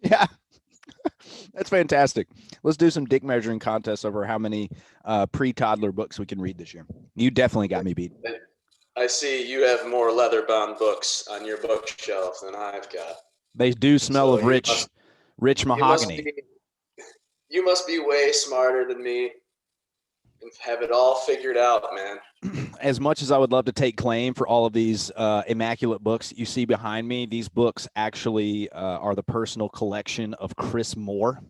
Yeah, that's fantastic. Let's do some dick measuring contests over how many pre-toddler books we can read this year. You definitely got me beat. I see you have more leather-bound books on your bookshelf than I've got. They do smell So of rich mahogany. You must be way smarter than me and have it all figured out, man. As much as I would love to take claim for all of these immaculate books you see behind me, these books actually are the personal collection of Chris Moore.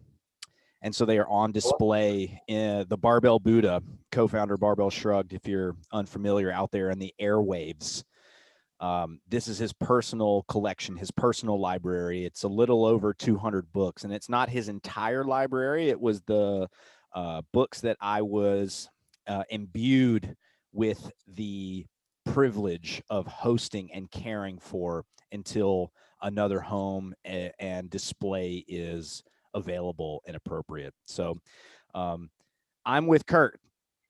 And so they are on display in the Barbell Buddha, co-founder Barbell Shrugged, if you're unfamiliar out there in the airwaves. This is his personal collection, his personal library. It's a little over 200 books, and it's not his entire library. It was the books that I was imbued with the privilege of hosting and caring for until another home and display is available and appropriate. So I'm with Kurt.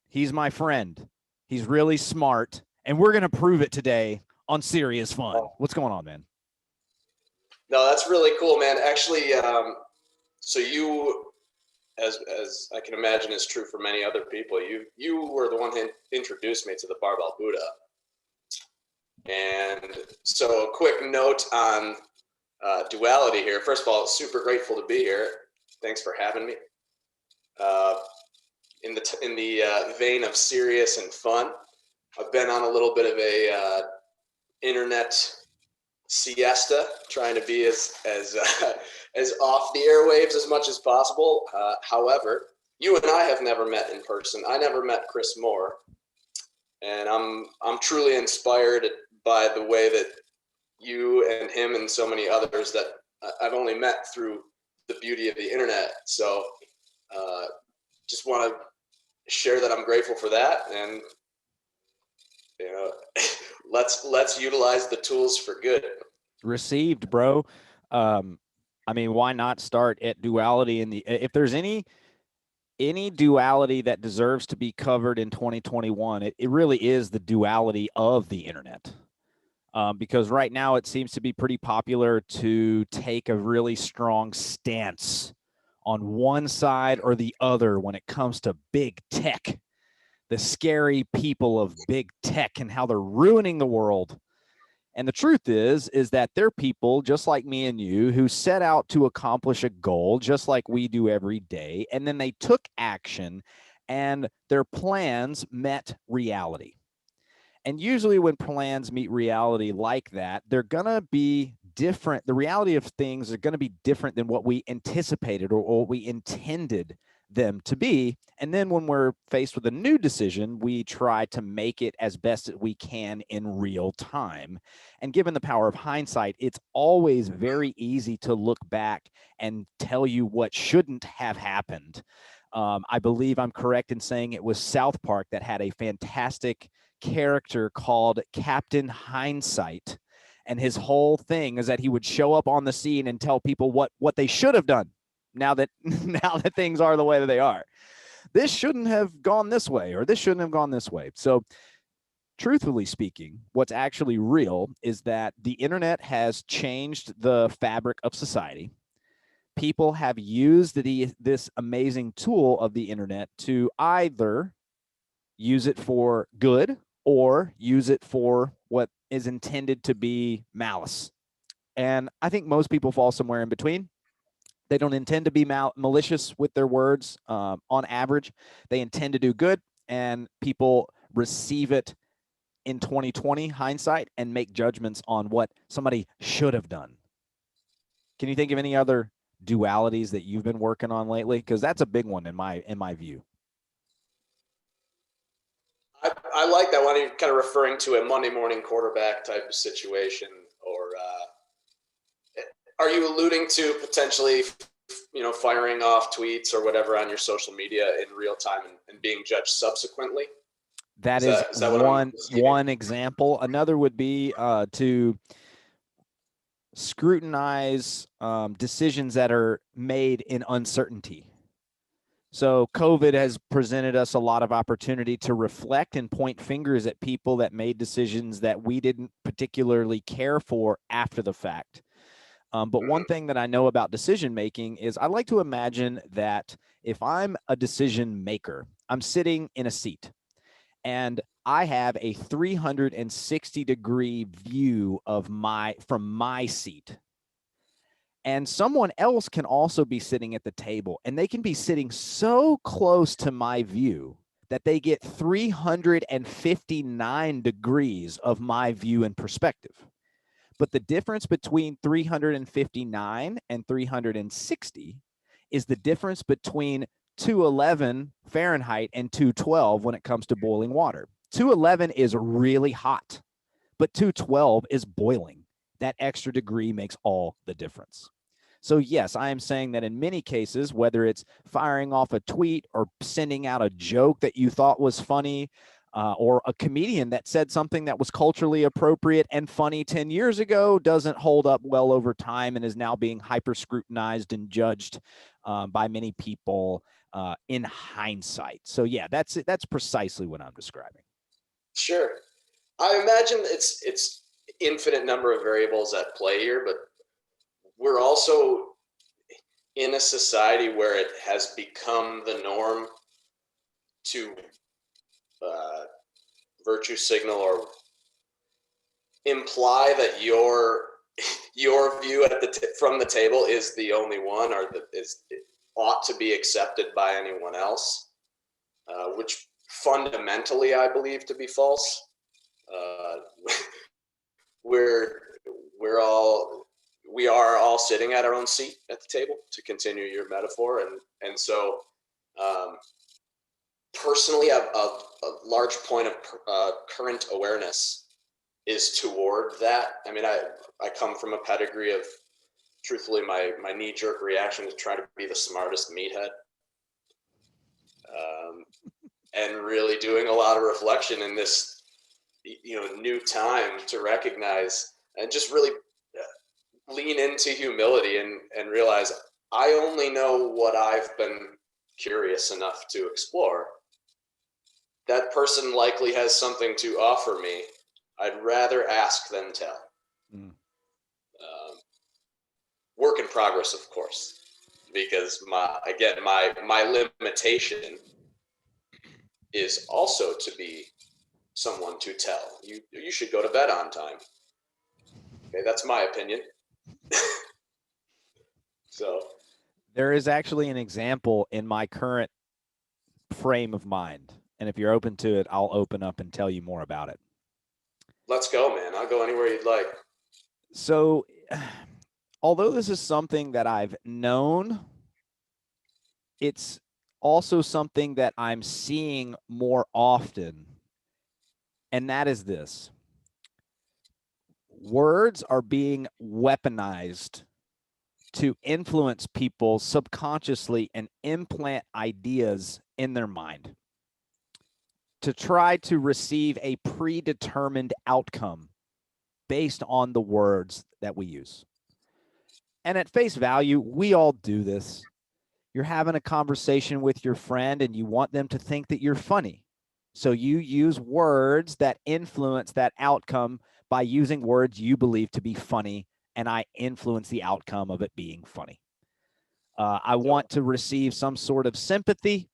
He's my friend. He's really smart, and we're going to prove it today on Serious.Fun. What's going on, man? No, that's really cool, man. Actually, so you, as I can imagine is true for many other people, you were the one who introduced me to the Barbell Buddha. And so a quick note on duality here. First of all, super grateful to be here. Thanks for having me. In the vein of serious and fun, I've been on a little bit of a internet siesta, trying to be as off the airwaves as much as possible. However, you and I have never met in person. I never met Chris Moore, and I'm truly inspired by the way that you and him and so many others that I've only met through the beauty of the internet. So just want to share that I'm grateful for that, and you know, let's utilize the tools for good. Received, bro. I mean, why not start at duality in the, if there's any duality that deserves to be covered in 2021, it really is the duality of the internet. Because right now it seems to be pretty popular to take a really strong stance on one side or the other when it comes to big tech, the scary people of big tech and how they're ruining the world. And the truth is that they're people just like me and you who set out to accomplish a goal just like we do every day. And then they took action and their plans met reality. And usually when plans meet reality like that, they're going to be different. The reality of things are going to be different than what we anticipated or what we intended them to be. And then when we're faced with a new decision, we try to make it as best as we can in real time. And given the power of hindsight, it's always very easy to look back and tell you what shouldn't have happened. I believe I'm correct in saying it was South Park that had a fantastic character called Captain Hindsight. And his whole thing is that he would show up on the scene and tell people what they should have done now that things are the way that they are. This shouldn't have gone this way, or this shouldn't have gone this way. So truthfully speaking, what's actually real is that the internet has changed the fabric of society. People have used this amazing tool of the internet to either use it for good or use it for what is intended to be malice. And I think most people fall somewhere in between. They don't intend to be malicious with their words. On average, they intend to do good, and people receive it in 2020 hindsight and make judgments on what somebody should have done. Can you think of any other dualities that you've been working on lately? Because that's a big one in my view. I like that one. You're kind of referring to a Monday morning quarterback type of situation, or are you alluding to potentially, firing off tweets or whatever on your social media in real time and being judged subsequently? That is one example. Another would be to scrutinize decisions that are made in uncertainty. So COVID has presented us a lot of opportunity to reflect and point fingers at people that made decisions that we didn't particularly care for after the fact. But one thing that I know about decision making is I like to imagine that if I'm a decision maker, I'm sitting in a seat and I have a 360-degree view of from my seat. And someone else can also be sitting at the table, and they can be sitting so close to my view that they get 359 degrees of my view and perspective. But the difference between 359 and 360 is the difference between 211 Fahrenheit and 212 when it comes to boiling water. 211 is really hot, but 212 is boiling. That extra degree makes all the difference. So yes, I am saying that in many cases, whether it's firing off a tweet or sending out a joke that you thought was funny, or a comedian that said something that was culturally appropriate and funny 10 years ago doesn't hold up well over time and is now being hyper scrutinized and judged by many people in hindsight. So yeah, that's precisely what I'm describing. Sure. I imagine it's infinite number of variables at play here, but we're also in a society where it has become the norm to virtue signal or imply that your view from the table is the only one, or that ought to be accepted by anyone else, which fundamentally I believe to be false. We're we are all sitting at our own seat at the table, to continue your metaphor, and so personally, a large point of current awareness is toward that. I mean, I come from a pedigree of, truthfully, my knee-jerk reaction is trying to be the smartest meathead, and really doing a lot of reflection in this new time to recognize and just really lean into humility and realize I only know what I've been curious enough to explore. That person likely has something to offer me. I'd rather ask than tell. Work in progress, of course, because my limitation is also to be someone to tell. You should go to bed on time. Okay, that's my opinion. So there is actually an example in my current frame of mind, and if you're open to it, I'll open up and tell you more about it. Let's go, man. I'll go anywhere you'd like. So although this is something that I've known, it's also something that I'm seeing more often, and that is this: words are being weaponized to influence people subconsciously and implant ideas in their mind to try to receive a predetermined outcome based on the words that we use. And at face value, we all do this. You're having a conversation with your friend and you want them to think that you're funny. So you use words that influence that outcome by using words you believe to be funny, and I influence the outcome of it being funny. I want to receive some sort of sympathy,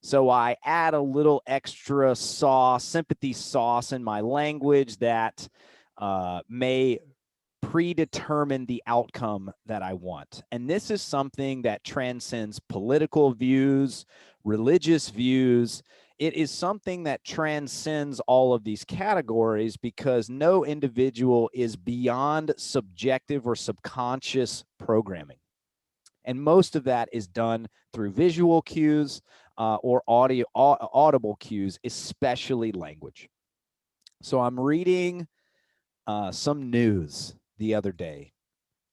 so I add a little extra sauce, sympathy sauce in my language that may predetermine the outcome that I want. And this is something that transcends political views, religious views. It is something that transcends all of these categories because no individual is beyond subjective or subconscious programming. And most of that is done through visual cues or audible cues, especially language. So I'm reading some news the other day.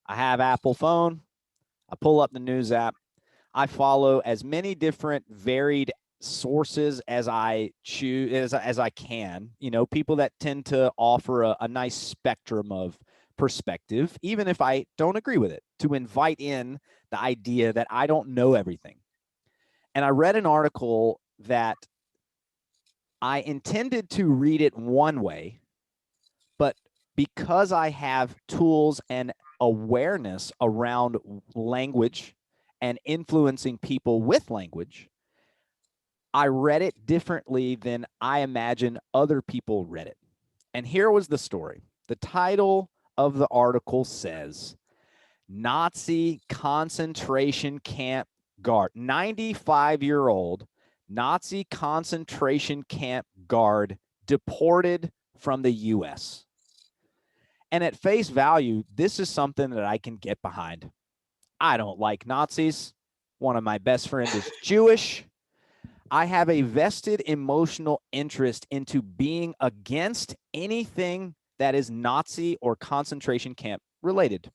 I have Apple phone. I pull up the news app. I follow as many different varied sources as I choose as I can. People that tend to offer a nice spectrum of perspective, even if I don't agree with it, to invite in the idea that I don't know everything. And I read an article that I intended to read it one way, but because I have tools and awareness around language and influencing people with language, I read it differently than I imagine other people read it. And here was the story. The title of the article says, Nazi concentration camp guard, 95-year-old Nazi concentration camp guard deported from the U.S. And at face value, this is something that I can get behind. I don't like Nazis. One of my best friends is Jewish. I have a vested emotional interest into being against anything that is Nazi or concentration camp related.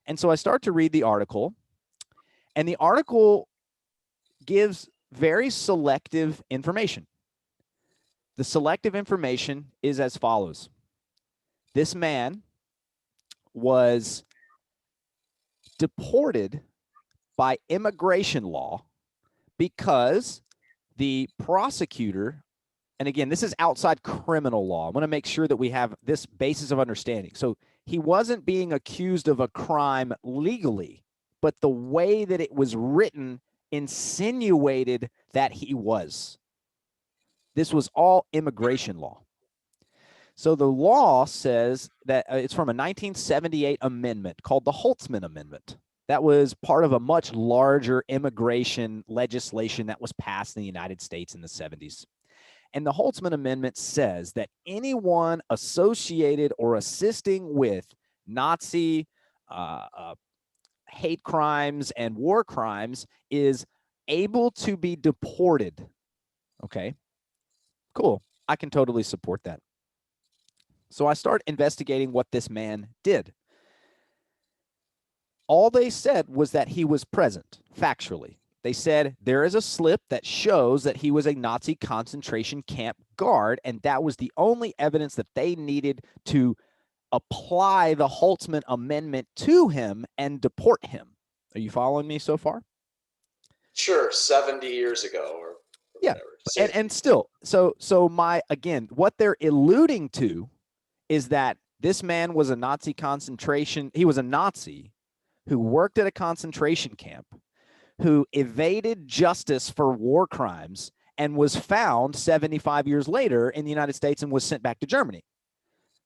And so I start to read the article, and the article gives very selective information. The selective information is as follows. This man was deported by immigration law because the prosecutor, and again, this is outside criminal law. I want to make sure that we have this basis of understanding. So he wasn't being accused of a crime legally, but the way that it was written insinuated that he was. This was all immigration law. So the law says that it's from a 1978 amendment called the Holtzman Amendment. That was part of a much larger immigration legislation that was passed in the United States in the 70s. And the Holtzman Amendment says that anyone associated or assisting with Nazi hate crimes and war crimes is able to be deported. Okay, cool. I can totally support that. So I start investigating what this man did. All they said was that he was present, factually. They said there is a slip that shows that he was a Nazi concentration camp guard, and that was the only evidence that they needed to apply the Holtzman Amendment to him and deport him. Are you following me so far? Sure, 70 years ago or yeah, whatever. and still, so my, again, what they're alluding to is that this man was a Nazi concentration, he was a Nazi who worked at a concentration camp, who evaded justice for war crimes and was found 75 years later in the United States and was sent back to Germany.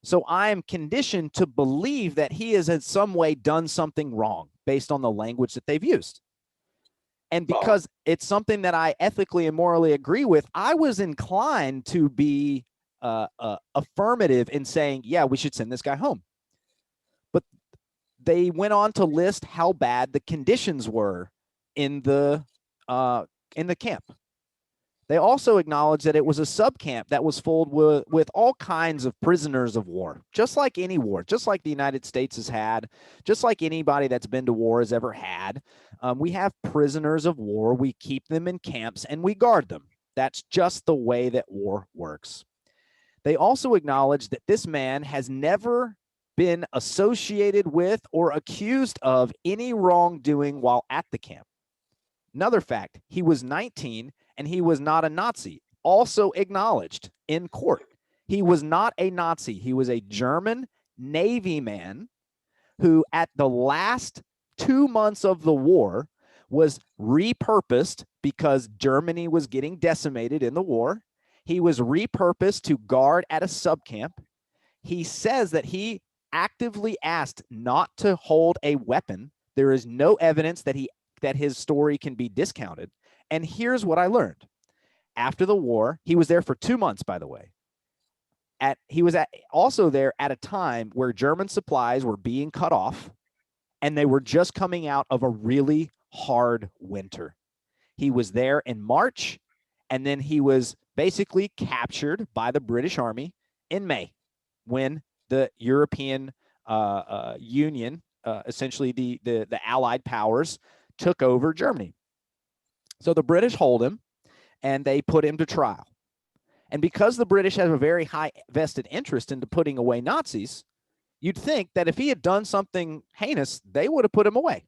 So I am conditioned to believe that he has in some way done something wrong based on the language that they've used. And because it's something that I ethically and morally agree with, I was inclined to be affirmative in saying, yeah, we should send this guy home. But they went on to list how bad the conditions were in the camp. They also acknowledged that it was a subcamp that was filled with all kinds of prisoners of war, just like any war, just like the United States has had, just like anybody that's been to war has ever had. We have prisoners of war. We keep them in camps and we guard them. That's just the way that war works. They also acknowledged that this man has never been associated with or accused of any wrongdoing while at the camp. Another fact, he was 19 and he was not a Nazi, also acknowledged in court. He was not a Nazi. He was a German Navy man who at the last 2 months of the war was repurposed because Germany was getting decimated in the war. He was repurposed to guard at a subcamp. He says that he actively asked not to hold a weapon. There is no evidence that his story can be discounted. And here's what I learned. After the war, he was there for 2 months, by the way. He was also there at a time where German supplies were being cut off, and they were just coming out of a really hard winter. He was there in March, and then he was basically captured by the British Army in May when the European Union, essentially the Allied powers, took over Germany. So the British hold him and they put him to trial. And because the British have a very high vested interest into putting away Nazis, you'd think that if he had done something heinous, they would have put him away.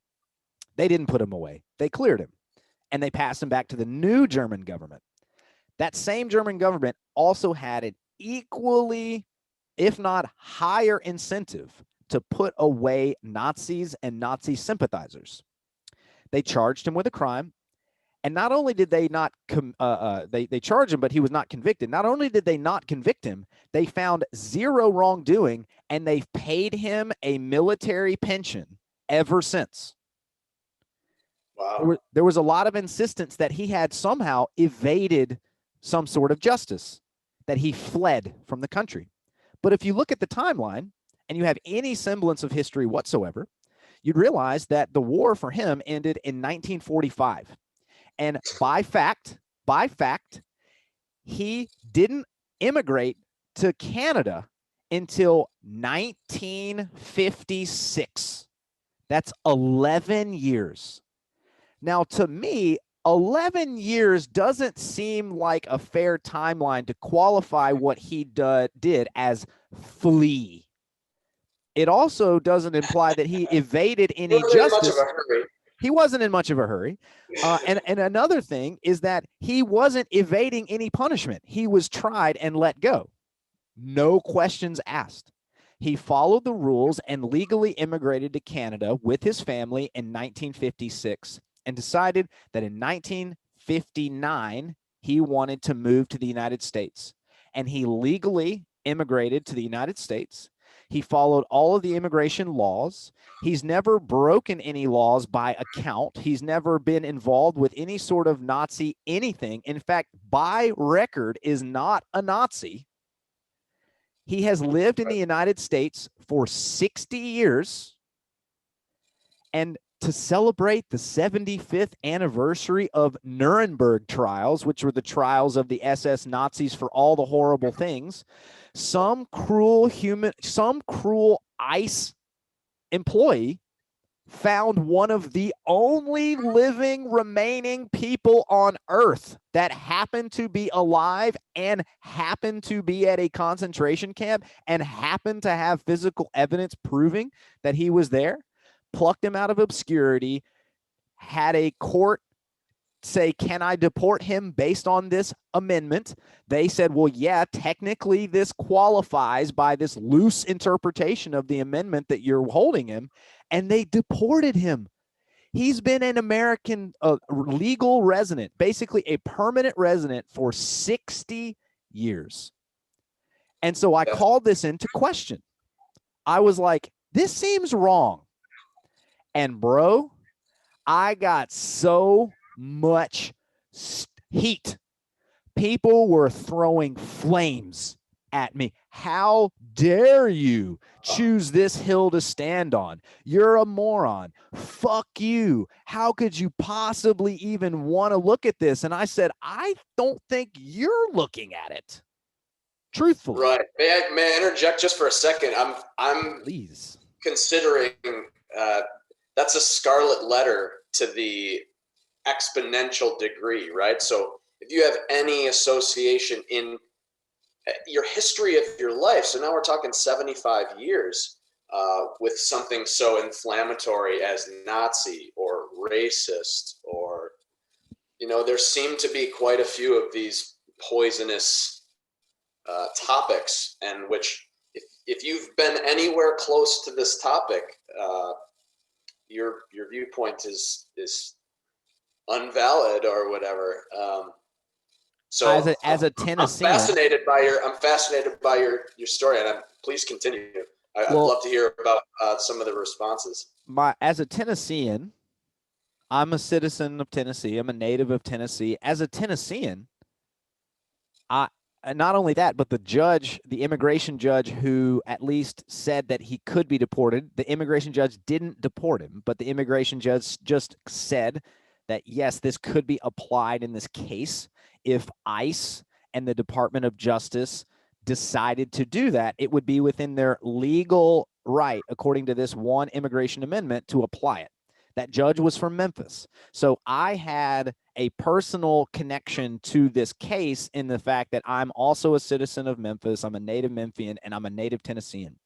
They didn't put him away. They cleared him and they passed him back to the new German government. That same German government also had an equally, if not higher, incentive to put away Nazis and Nazi sympathizers. They charged him with a crime. And not only did they not they charged him, but he was not convicted. Not only did they not convict him, they found zero wrongdoing, and they've paid him a military pension ever since. Wow. There was a lot of insistence that he had somehow evaded some sort of justice, that he fled from the country. But if you look at the timeline and you have any semblance of history whatsoever, you'd realize that the war for him ended in 1945. And by fact, he didn't immigrate to Canada until 1956. That's 11 years. Now, to me, 11 years doesn't seem like a fair timeline to qualify what he did as flee. It also doesn't imply that he evaded any justice. He wasn't in much of a hurry. And another thing is that he wasn't evading any punishment. He was tried and let go. No questions asked. He followed the rules and legally immigrated to Canada with his family in 1956 and decided that in 1959, he wanted to move to the United States. And he legally immigrated to the United States. He followed all of the immigration laws. He's never broken any laws by account. He's never been involved with any sort of Nazi anything. In fact, by record is not a Nazi. He has lived in the United States for 60 years. And to celebrate the 75th anniversary of Nuremberg trials, which were the trials of the SS Nazis for all the horrible things, some cruel ICE employee found one of the only living remaining people on Earth that happened to be alive and happened to be at a concentration camp and happened to have physical evidence proving that he was there, plucked him out of obscurity, had a court say, can I deport him based on this amendment? They said, well, yeah, technically this qualifies by this loose interpretation of the amendment that you're holding him. And they deported him. He's been an American legal resident, basically a permanent resident for 60 years. And so I called this into question. I was like, this seems wrong. And bro, I got so much heat. People were throwing flames at me. How dare you choose this hill to stand on? You're a moron. Fuck you. How could you possibly even want to look at this? And I said, I don't think you're looking at it. Truthfully. Right. May I interject just for a second? I'm Please. Considering that's a scarlet letter to the exponential degree, right? So if you have any association in your history of your life, so now we're talking 75 years with something so inflammatory as Nazi or racist, or, there seem to be quite a few of these poisonous topics, and which if you've been anywhere close to this topic, your viewpoint is unvalid or whatever. So as a Tennessean, I'm fascinated by your story, and please continue. I'd love to hear about some of the responses. As a Tennessean, I'm a citizen of Tennessee. I'm a native of Tennessee. As a Tennessean, not only that, but the immigration judge who at least said that he could be deported, the immigration judge didn't deport him, but the immigration judge just said that, yes, this could be applied in this case. If ICE and the Department of Justice decided to do that, it would be within their legal right, according to this one immigration amendment, to apply it. That judge was from Memphis. So I had a personal connection to this case in the fact that I'm also a citizen of Memphis. I'm a native Memphian, and I'm a native Tennessean.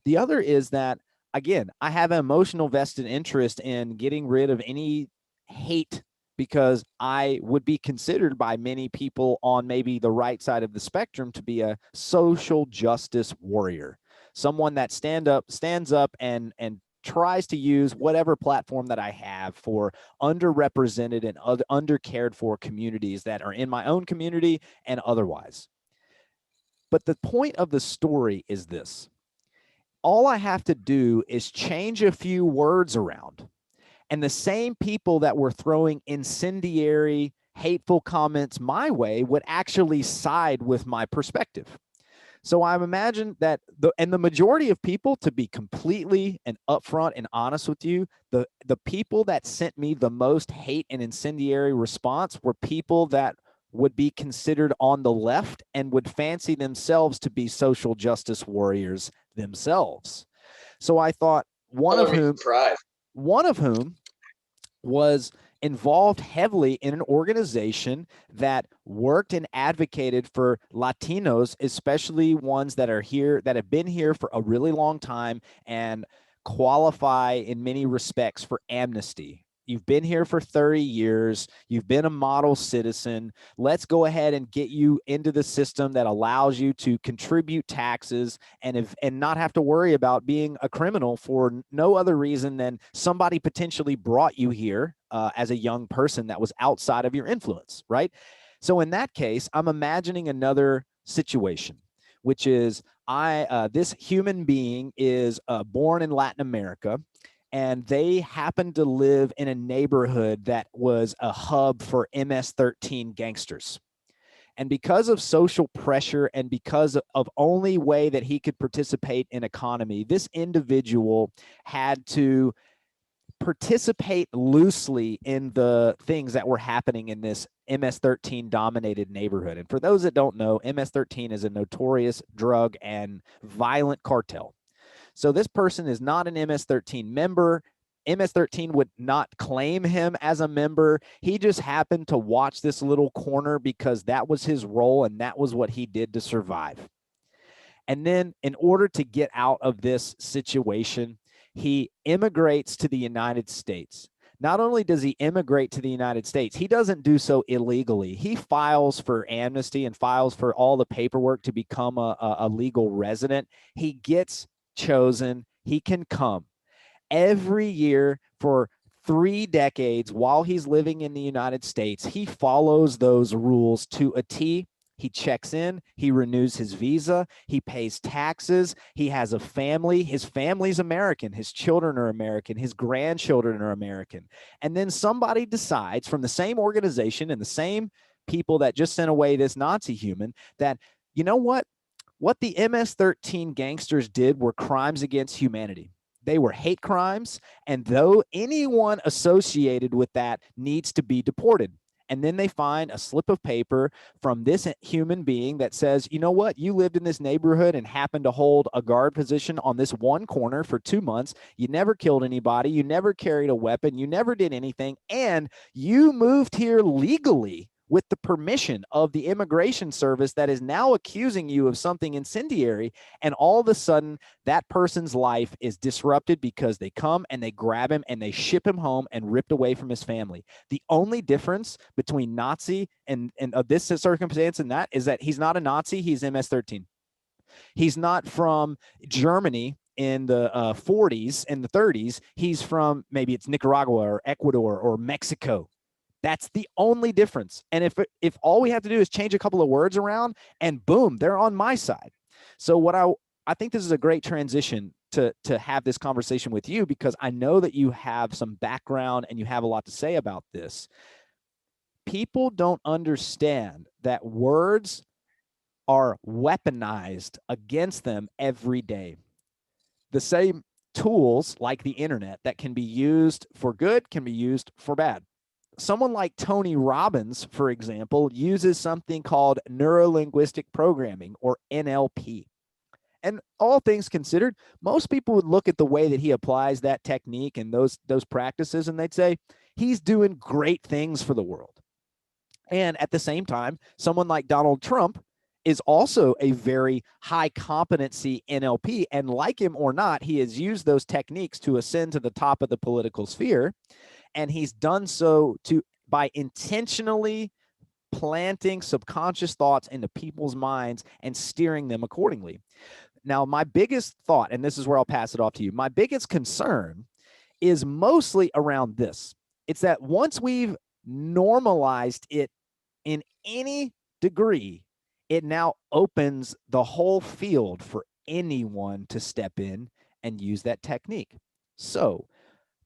The other is that, again, I have an emotional vested interest in getting rid of any hate, because I would be considered by many people on maybe the right side of the spectrum to be a social justice warrior. someone that stands up and tries to use whatever platform that I have for underrepresented and undercared for communities that are in my own community and otherwise. But the point of the story is this: all I have to do is change a few words around, and the same people that were throwing incendiary, hateful comments my way would actually side with my perspective. So I imagine that the majority of people, to be completely and upfront and honest with you, the people that sent me the most hate and incendiary response were people that would be considered on the left and would fancy themselves to be social justice warriors themselves. So I thought one of whom was involved heavily in an organization that worked and advocated for Latinos, especially ones that are here, that have been here for a really long time and qualify in many respects for amnesty. You've been here for 30 years. You've been a model citizen. Let's go ahead and get you into the system that allows you to contribute taxes and not have to worry about being a criminal for no other reason than somebody potentially brought you here as a young person that was outside of your influence, right? So in that case, I'm imagining another situation, which is this human being is born in Latin America, and they happened to live in a neighborhood that was a hub for MS-13 gangsters. And because of social pressure and because of only way that he could participate in economy, this individual had to participate loosely in the things that were happening in this MS-13 dominated neighborhood. And for those that don't know, MS-13 is a notorious drug and violent cartel. So this person is not an MS-13 member. MS-13 would not claim him as a member. He just happened to watch this little corner because that was his role and that was what he did to survive. And then in order to get out of this situation, he immigrates to the United States. Not only does he immigrate to the United States, he doesn't do so illegally. He files for amnesty and files for all the paperwork to become a legal resident. He gets chosen. He can come every year for 3 decades while he's living in the United States. He follows those rules to a T. He checks in, he renews his visa, he pays taxes, he has a family, his family's American, his children are American, his grandchildren are American. And then somebody decides from the same organization and the same people that just sent away this Nazi human that, you know what? What the MS-13 gangsters did were crimes against humanity. They were hate crimes, and though anyone associated with that needs to be deported. And then they find a slip of paper from this human being that says, you know what, you lived in this neighborhood and happened to hold a guard position on this one corner for 2 months. You never killed anybody. You never carried a weapon. You never did anything. And you moved here legally with the permission of the immigration service that is now accusing you of something incendiary. And all of a sudden, that person's life is disrupted because they come and they grab him and they ship him home and ripped away from his family. The only difference between Nazi and this circumstance and that is that he's not a Nazi, he's MS-13. He's not from Germany in the 40s and the 30s. He's from, maybe it's Nicaragua or Ecuador or Mexico. That's the only difference. And if all we have to do is change a couple of words around and boom, they're on my side. So what I think this is a great transition to have this conversation with you, because I know that you have some background and you have a lot to say about this. People don't understand that words are weaponized against them every day. The same tools like the internet that can be used for good can be used for bad. Someone like Tony Robbins, for example, uses something called neurolinguistic programming, or NLP. And all things considered, most people would look at the way that he applies that technique and those practices, and they'd say, he's doing great things for the world. And at the same time, someone like Donald Trump is also a very high competency NLP. And like him or not, he has used those techniques to ascend to the top of the political sphere. And he's done so by intentionally planting subconscious thoughts into people's minds and steering them accordingly. Now, my biggest thought, and this is where I'll pass it off to you, my biggest concern is mostly around this. It's that once we've normalized it in any degree, it now opens the whole field for anyone to step in and use that technique. So,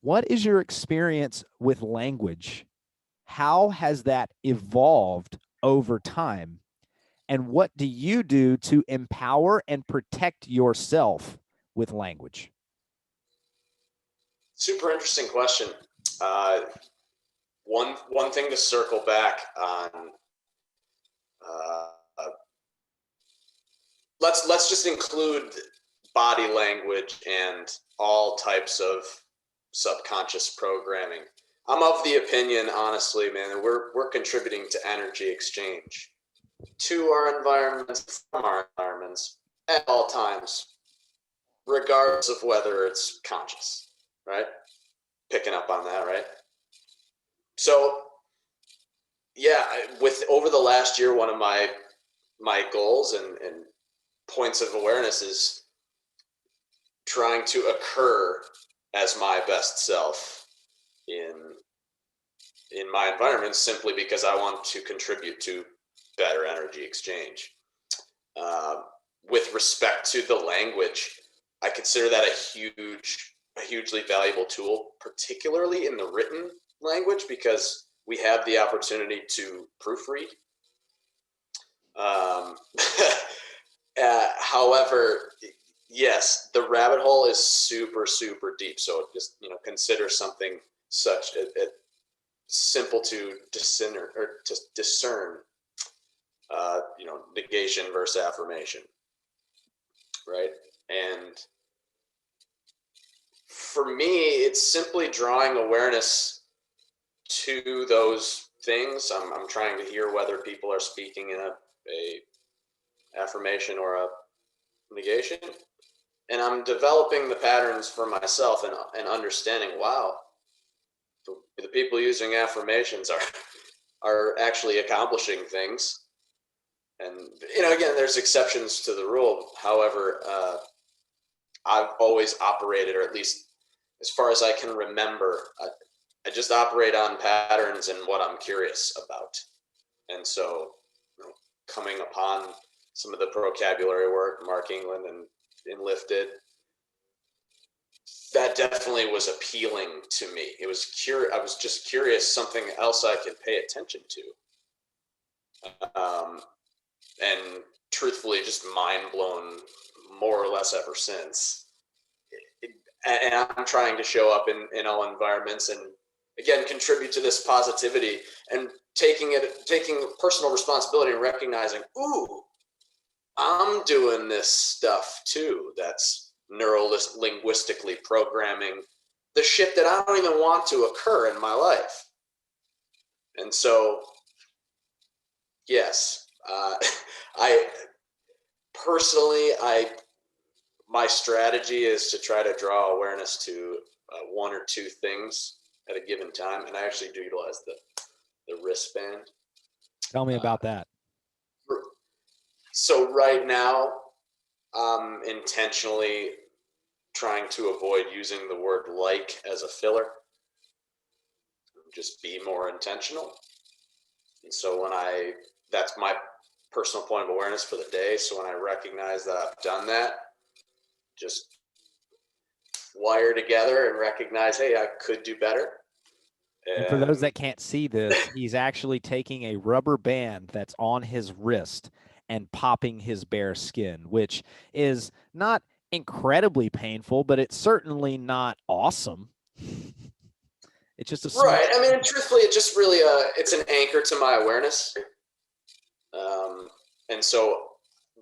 what is your experience with language? How has that evolved over time? And what do you do to empower and protect yourself with language? Super interesting question. Uh, one thing to circle back on. Uh, let's just include body language and all types of subconscious programming. I'm of the opinion, honestly, man, that we're contributing to energy exchange to our environments, from our environments at all times, regardless of whether it's conscious, right? Picking up on that, right? So, yeah, with over the last year, one of my goals and points of awareness is trying to occur as my best self in my environment, simply because I want to contribute to better energy exchange. Uh, with respect to the language, I consider that a hugely valuable tool, particularly in the written language, because we have the opportunity to proofread. Um, however, yes, the rabbit hole is super, super deep. So just, consider something such a simple to discern or to discern, negation versus affirmation, right? And for me, it's simply drawing awareness to those things. I'm trying to hear whether people are speaking in a affirmation or a negation, and I'm developing the patterns for myself and understanding, wow, the people using affirmations are actually accomplishing things. And again, there's exceptions to the rule. However, I've always operated, or at least as far as I can remember, I just operate on patterns and what I'm curious about. And so, coming upon some of the vocabulary work Mark England and Lifted, that definitely was appealing to me. It was I was just curious, something else I could pay attention to. And truthfully, just mind blown more or less ever since. And I'm trying to show up in all environments and, again, contribute to this positivity and taking personal responsibility and recognizing, ooh, I'm doing this stuff too. That's neuro-linguistically programming the shit that I don't even want to occur in my life. And so, yes, I personally, my strategy is to try to draw awareness to one or two things at a given time, and I actually do utilize the wristband. Tell me about that. So right now, I'm intentionally trying to avoid using the word "like" as a filler. Just be more intentional. And so that's my personal point of awareness for the day. So when I recognize that I've done that, just wire together and recognize, hey, I could do better. And for those that can't see this, he's actually taking a rubber band that's on his wrist and popping his bare skin, which is not incredibly painful, but it's certainly not awesome. It's just a small... Right. I mean, truthfully, it just really it's an anchor to my awareness. And so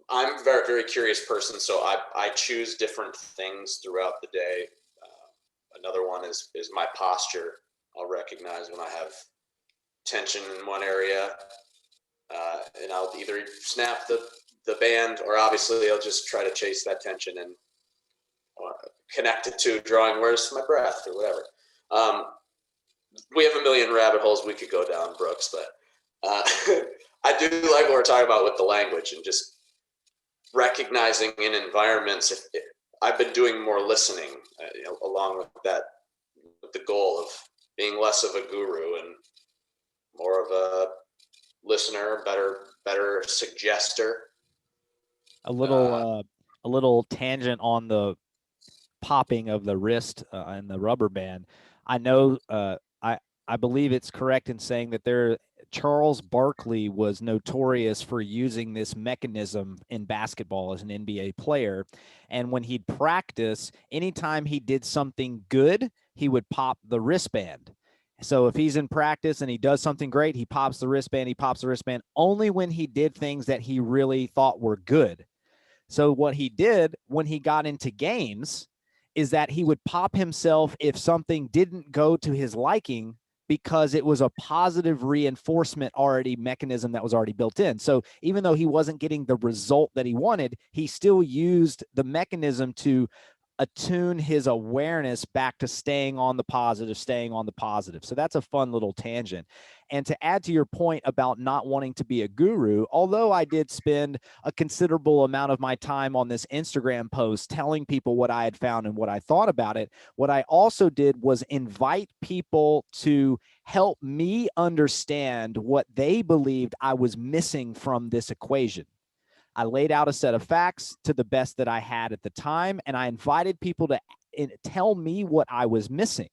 I'm a very, very curious person. So I choose different things throughout the day. Another one is my posture. I'll recognize when I have tension in one area, and I'll either snap the band, or obviously I'll just try to chase that tension and connect it to drawing awareness to my breath or whatever. We have a million rabbit holes we could go down, Brooks, but I do like what we're talking about with the language, and just recognizing in environments, I've been doing more listening, along with that, with the goal of being less of a guru and more of a listener, better suggester. A little tangent on the popping of the wrist and the rubber band. I know I believe it's correct in saying that Charles Barkley was notorious for using this mechanism in basketball as an NBA player. And when he'd practice, anytime he did something good, he would pop the wristband. So if he's in practice and he does something great, he pops the wristband, only when he did things that he really thought were good. So what he did when he got into games is that he would pop himself if something didn't go to his liking, because it was a positive reinforcement mechanism that was already built in. So even though he wasn't getting the result that he wanted, he still used the mechanism to attune his awareness back to staying on the positive. So that's a fun little tangent. And to add to your point about not wanting to be a guru, although I did spend a considerable amount of my time on this Instagram post telling people what I had found and what I thought about it, what I also did was invite people to help me understand what they believed I was missing from this equation. I laid out a set of facts to the best that I had at the time, and I invited people to tell me what I was missing.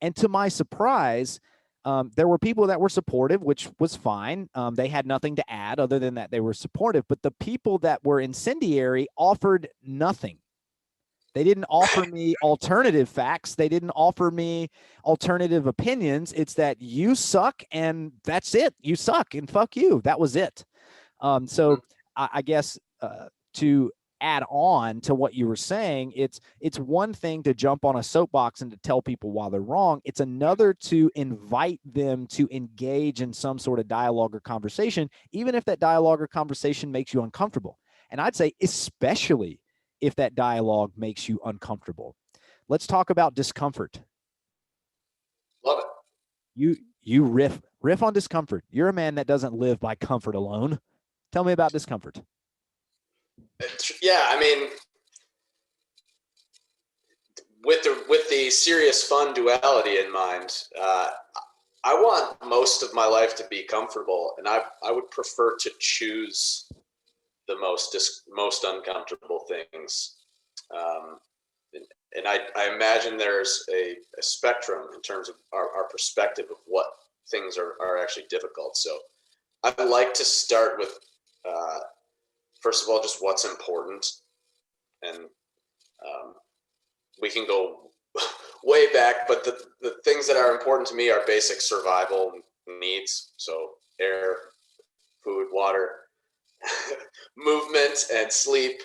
And to my surprise, there were people that were supportive, which was fine. They had nothing to add other than that they were supportive. But the people that were incendiary offered nothing. They didn't offer me alternative facts. They didn't offer me alternative opinions. It's that you suck and that's it. You suck and fuck you. That was it. So I guess to add on to what you were saying, it's one thing to jump on a soapbox and to tell people why they're wrong. It's another to invite them to engage in some sort of dialogue or conversation, even if that dialogue or conversation makes you uncomfortable. And I'd say especially if that dialogue makes you uncomfortable. Let's talk about discomfort. Love it. You riff on discomfort. You're a man that doesn't live by comfort alone. Tell me about discomfort. Yeah, I mean, with the serious fun duality in mind, I want most of my life to be comfortable, and I would prefer to choose the most uncomfortable things. Um, and I imagine there's a spectrum in terms of our perspective of what things are actually difficult. So I like to start with, first of all, just what's important. And we can go way back, but the things that are important to me are basic survival needs. So air, food, water, movement, and sleep,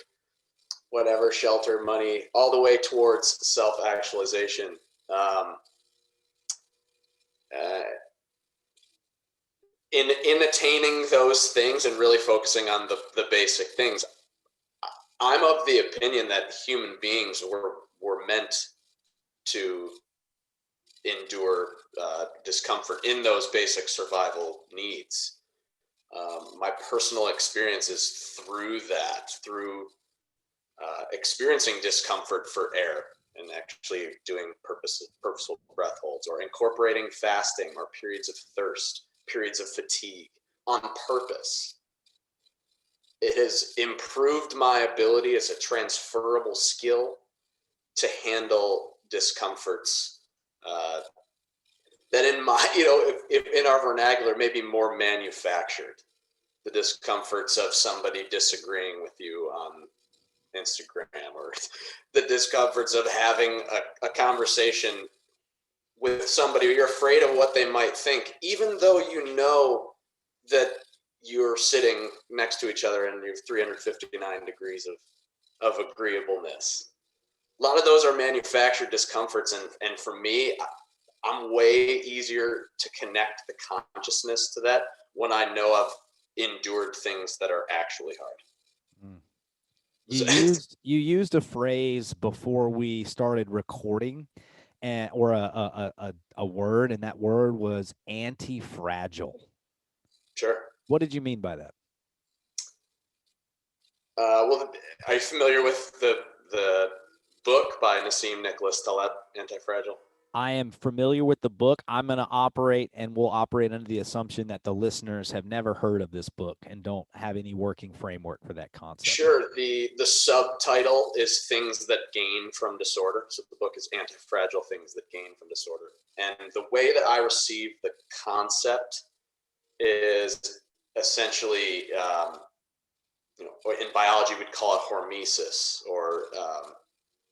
whatever, shelter, money, all the way towards self-actualization. Uh, in attaining those things and really focusing on the basic things, I'm of the opinion that human beings were meant to endure discomfort in those basic survival needs. My personal experiences through experiencing discomfort for air and actually doing purposeful breath holds, or incorporating fasting or periods of thirst, periods of fatigue on purpose. It has improved my ability as a transferable skill to handle discomforts that in my, if in our vernacular, may be more manufactured. The discomforts of somebody disagreeing with you on Instagram, or the discomforts of having a conversation with somebody. You're afraid of what they might think, even though you know that you're sitting next to each other and you're 359 degrees of agreeableness. A lot of those are manufactured discomforts, and for me, I'm way easier to connect the consciousness to that when I know I've endured things that are actually hard. You used a phrase before we started recording, or a word, and that word was antifragile. Sure. What did you mean by that? Well, are you familiar with the book by Nassim Taleb, Antifragile? I am familiar with the book. I'm going to operate, and we'll operate under the assumption that the listeners have never heard of this book and don't have any working framework for that concept. Sure. The subtitle is Things That Gain from Disorder. So the book is Antifragile, Things That Gain from Disorder. And the way that I receive the concept is essentially, in biology we'd call it hormesis, or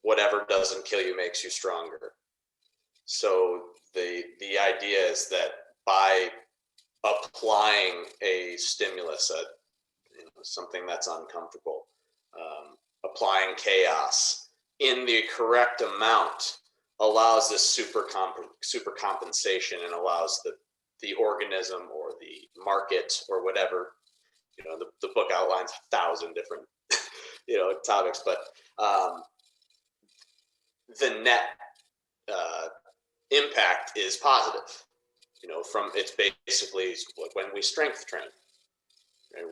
whatever doesn't kill you makes you stronger. So the idea is that by applying a stimulus, something that's uncomfortable, applying chaos in the correct amount allows this super compensation, and allows the organism or the market or whatever. The book outlines 1,000 different topics, but the net impact is positive. From it's basically when we strength train, right?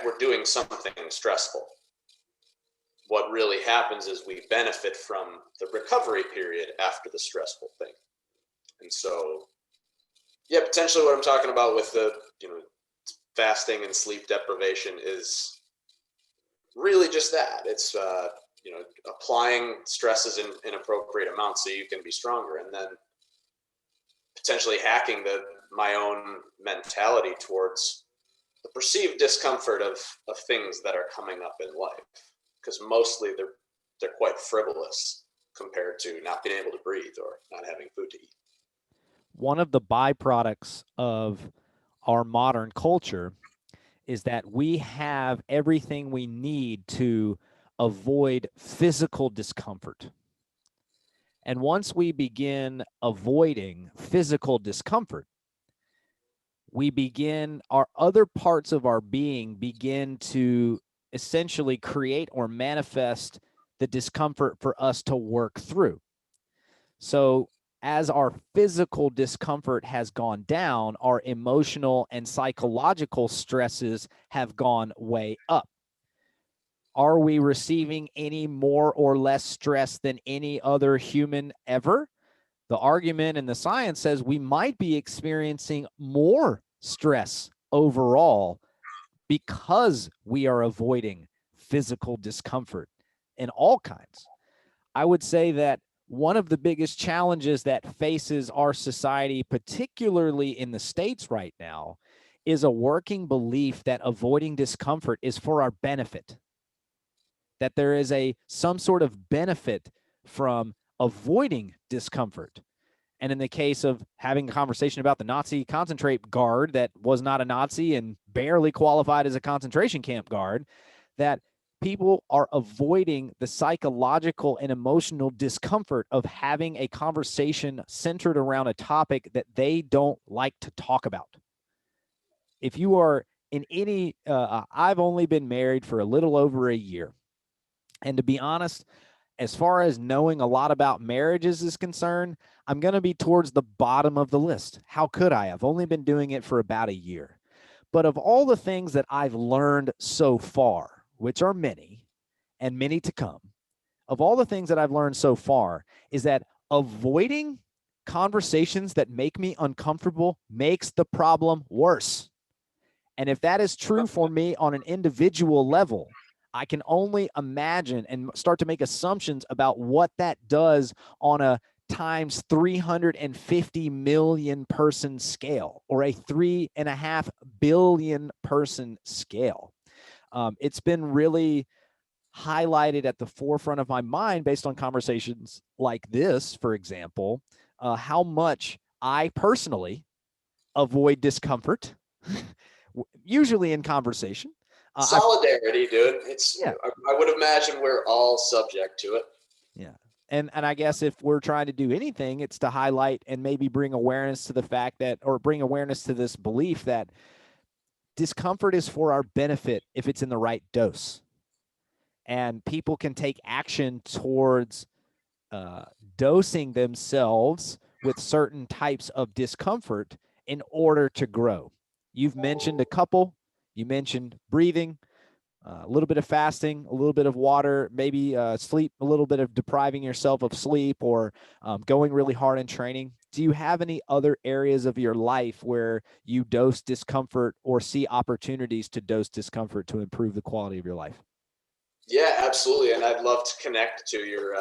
We're doing something stressful. What really happens is we benefit from the recovery period after the stressful thing. And so, yeah, potentially what I'm talking about with the fasting and sleep deprivation is really just that. It's applying stresses in appropriate amounts so you can be stronger, and then potentially hacking my own mentality towards the perceived discomfort of things that are coming up in life, because mostly they're quite frivolous compared to not being able to breathe or not having food to eat. One of the byproducts of our modern culture is that we have everything we need to avoid physical discomfort. And once we begin avoiding physical discomfort, our other parts of our being begin to essentially create or manifest the discomfort for us to work through. So as our physical discomfort has gone down, our emotional and psychological stresses have gone way up. Are we receiving any more or less stress than any other human ever? The argument and the science says we might be experiencing more stress overall because we are avoiding physical discomfort in all kinds. I would say that one of the biggest challenges that faces our society, particularly in the States right now, is a working belief that avoiding discomfort is for our benefit, that there is some sort of benefit from avoiding discomfort. And in the case of having a conversation about the Nazi concentrate guard that was not a Nazi and barely qualified as a concentration camp guard, that people are avoiding the psychological and emotional discomfort of having a conversation centered around a topic that they don't like to talk about. If you are in any, I've only been married for a little over a year. And to be honest, as far as knowing a lot about marriages is concerned, I'm going to be towards the bottom of the list. How could I? I've only been doing it for about a year. But of all the things that I've learned so far, which are many and many to come, of all the things that I've learned so far is that avoiding conversations that make me uncomfortable makes the problem worse. And if that is true for me on an individual level, I can only imagine and start to make assumptions about what that does on a times 350 million person scale, or a 3.5 billion person scale. It's been really highlighted at the forefront of my mind based on conversations like this, for example, how much I personally avoid discomfort, usually in conversation. Solidarity, dude. I would imagine we're all subject to it. Yeah. And I guess if we're trying to do anything, it's to highlight and maybe bring awareness to the fact that, or bring awareness to this belief that discomfort is for our benefit if it's in the right dose. And people can take action towards dosing themselves with certain types of discomfort in order to grow. You've mentioned a couple. You mentioned breathing. a little bit of fasting, a little bit of water, maybe sleep, a little bit of depriving yourself of sleep, or going really hard in training. Do you have any other areas of your life where you dose discomfort or see opportunities to dose discomfort to improve the quality of your life? Yeah, absolutely. And I'd love to connect to your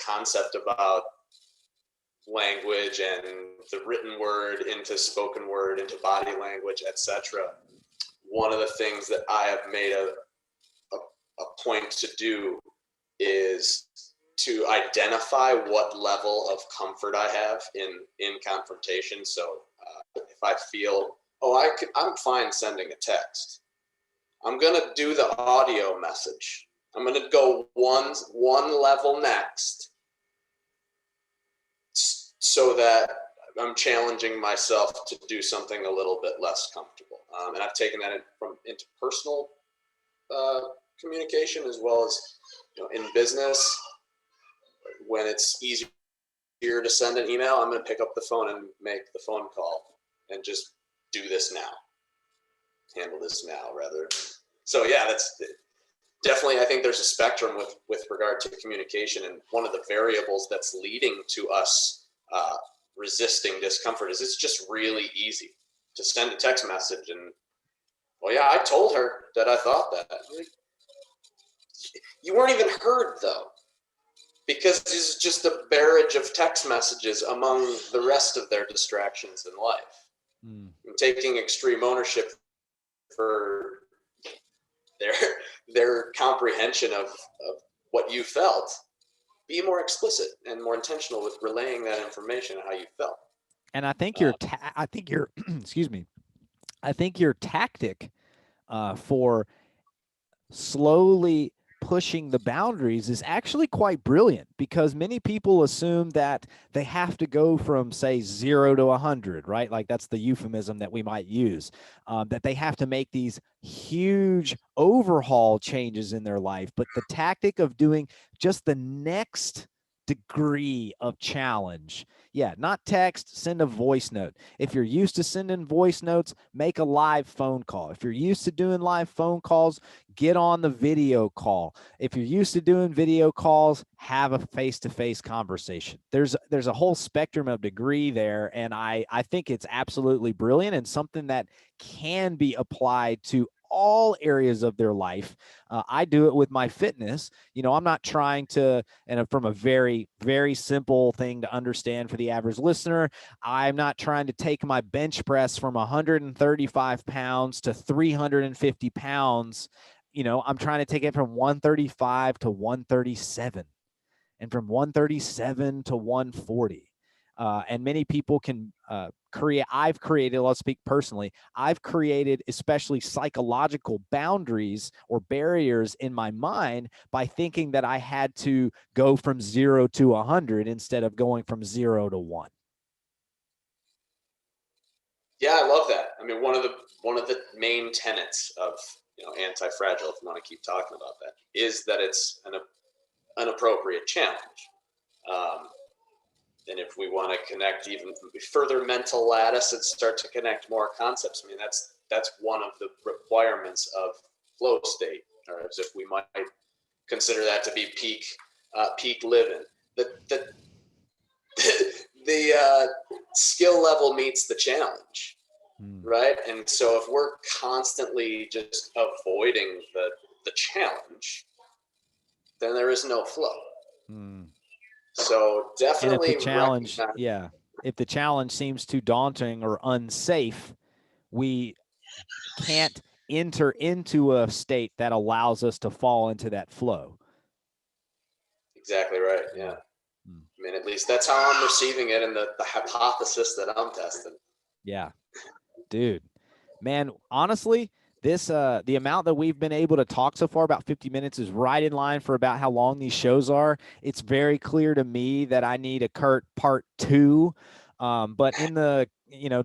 concept about language and the written word into spoken word, into body language, etc. One of the things that I have made a point to do is to identify what level of comfort I have in confrontation. So if I feel, I'm fine sending a text, I'm gonna do the audio message. I'm gonna go one level next, so that I'm challenging myself to do something a little bit less comfortable. And I've taken that into personal communication, as well as in business. When it's easier to send an email, I'm going to pick up the phone and make the phone call and just do this now, handle this now, rather. So yeah, that's definitely, I think there's a spectrum with regard to communication, and one of the variables that's leading to us resisting discomfort is it's just really easy to send a text message and, well, yeah, I told her that I thought that. You weren't even heard, though, because it's just a barrage of text messages among the rest of their distractions in life. Mm. And taking extreme ownership for their comprehension of what you felt, be more explicit and more intentional with relaying that information and how you felt. And I think I think your excuse me, I think your tactic for slowly pushing the boundaries is actually quite brilliant, because many people assume that they have to go from, say, 0 to 100, right? Like that's the euphemism that we might use, that they have to make these huge overhaul changes in their life. But the tactic of doing just the next degree of challenge, yeah, not text, send a voice note. If you're used to sending voice notes, make a live phone call. If you're used to doing live phone calls, get on the video call. If you're used to doing video calls, have a face-to-face conversation. There's a whole spectrum of degree there, and I think it's absolutely brilliant and something that can be applied to all areas of their life. I do it with my fitness. I'm not trying to, and from a very, very simple thing to understand for the average listener, I'm not trying to take my bench press from 135 pounds to 350 pounds. I'm trying to take it from 135 to 137, and from 137 to 140. And many people can I've created, let's speak personally, I've created especially psychological boundaries or barriers in my mind by thinking that I had to go from 0 to 100 instead of going from 0 to 1. Yeah, I love that. I mean, one of the main tenets of anti-fragile, if you want to keep talking about that, is that it's an appropriate challenge. And if we want to connect even further mental lattice and start to connect more concepts, I mean, that's one of the requirements of flow state, or as if we might consider that to be peak living. The skill level meets the challenge, right? And so if we're constantly just avoiding the challenge, then there is no flow. So definitely, and if the challenge, if the challenge seems too daunting or unsafe, we can't enter into a state that allows us to fall into that flow. Exactly right. Yeah. I mean, at least that's how I'm receiving it, and the hypothesis that I'm testing. Yeah, dude, man, honestly, this the amount that we've been able to talk so far, about 50 minutes, is right in line for about how long these shows are. It's very clear to me that I need a Kurt part 2. But in the,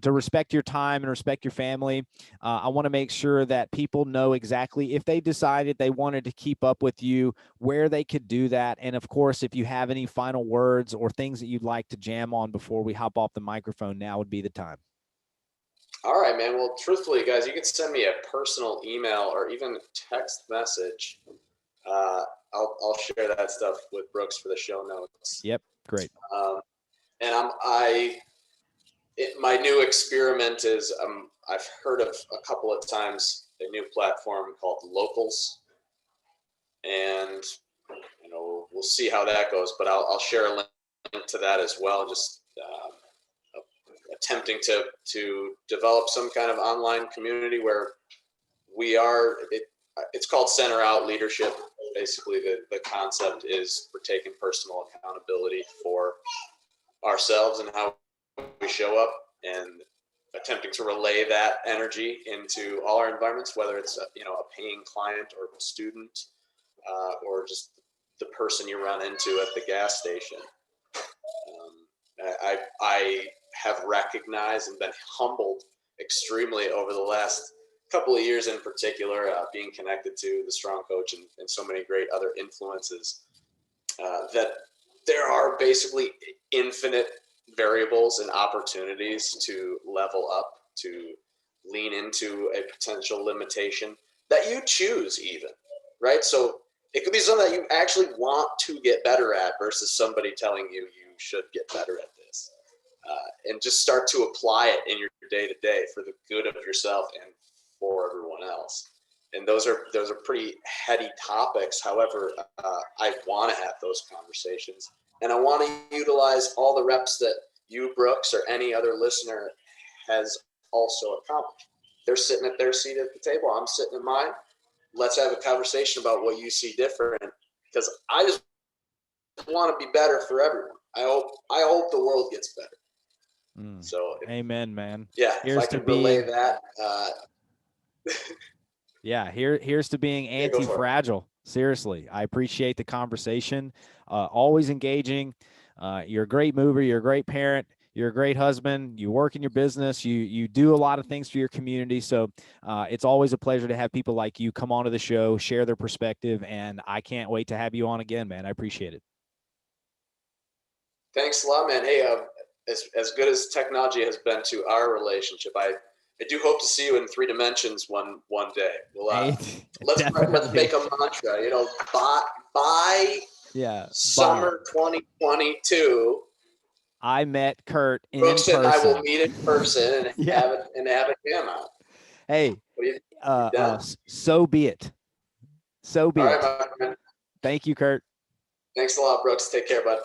to respect your time and respect your family, I want to make sure that people know exactly, if they decided they wanted to keep up with you, where they could do that. And of course, if you have any final words or things that you'd like to jam on before we hop off the microphone, now would be the time. All right, man. Well, truthfully, guys, you can send me a personal email or even text message. I'll share that stuff with Brooks for the show notes. Yep. Great. And my new experiment is I've heard of a couple of times a new platform called Locals, and we'll see how that goes. But I'll share a link to that as well. Just attempting to develop some kind of online community where it's called Center Out Leadership. Basically, the concept is we're taking personal accountability for ourselves and how we show up, and attempting to relay that energy into all our environments, whether it's a paying client or student, or just the person you run into at the gas station. I have recognized and been humbled extremely over the last couple of years in particular, being connected to the Strong Coach and so many great other influences, that there are basically infinite variables and opportunities to level up, to lean into a potential limitation that you choose even, right? So it could be something that you actually want to get better at versus somebody telling you should get better at this, and just start to apply it in your day-to-day for the good of yourself and for everyone else. And those are pretty heady topics. However, I want to have those conversations, and I want to utilize all the reps that you, Brooks, or any other listener has also accomplished. They're sitting at their seat at the table. I'm sitting in mine. Let's have a conversation about what you see different, because I just want to be better for everyone. I hope the world gets better. So, amen, man. Yeah, if I can relay that. Yeah, here's to being anti-fragile. Seriously, I appreciate the conversation. Always engaging. You're a great mover. You're a great parent. You're a great husband. You work in your business. You do a lot of things for your community. So it's always a pleasure to have people like you come onto the show, share their perspective, and I can't wait to have you on again, man. I appreciate it. Thanks a lot, man. Hey, as good as technology has been to our relationship, I do hope to see you in 3 dimensions one day. Well, let's make a mantra. By summer 2022. I met Kurt in Brooks person. And I will meet in person and have a jam out. Hey, so be it. So be it. All right, my friend. Thank you, Kurt. Thanks a lot, Brooks. Take care, bud.